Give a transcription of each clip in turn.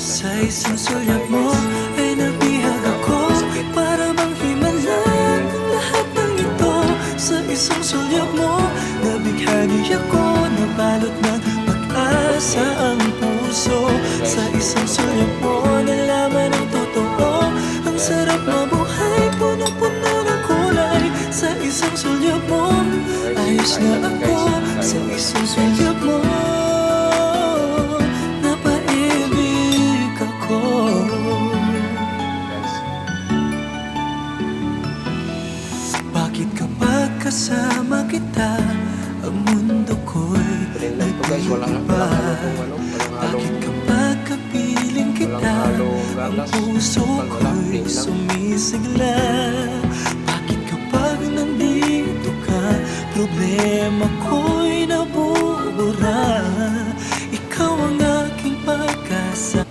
Sa isang sulyap mo ay nabihag ako, para bang himalan ang lahat ng ito. Sa isang sulyap mo, nabighani ako, nabalot ng pag-asa ang puso. Sa isang sulyap mo, nalaman ang totoo, ang sarap mabuhay, punong-puno ng kulay. Sa isang sulyap mo, ayos na ako. Sa isang sulyap mo, napaibig ako. Bakit kapag kasama kita, ang mundo ko'y nag-iiba? Bakit kapag kapiling kita, ang puso ko'y sumisigla? Bakit kapag nandito ka, problema ko'y nabubura? Ikaw ang aking pag-asa.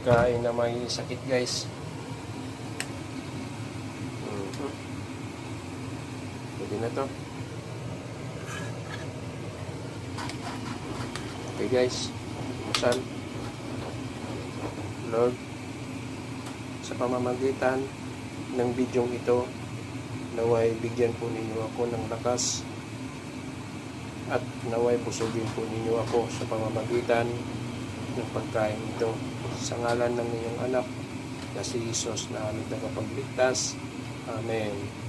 Kain na may sakit, guys. Pwede na to. Okay, guys, masal Lord, sa pamamagitan ng bidyong ito, naway bigyan po ninyo ako ng lakas at naway busugin po ninyo ako sa pamamagitan ng pagkain ito, sa ngalan ng inyong anak na si Jesus na aming tagapagligtas. Amen.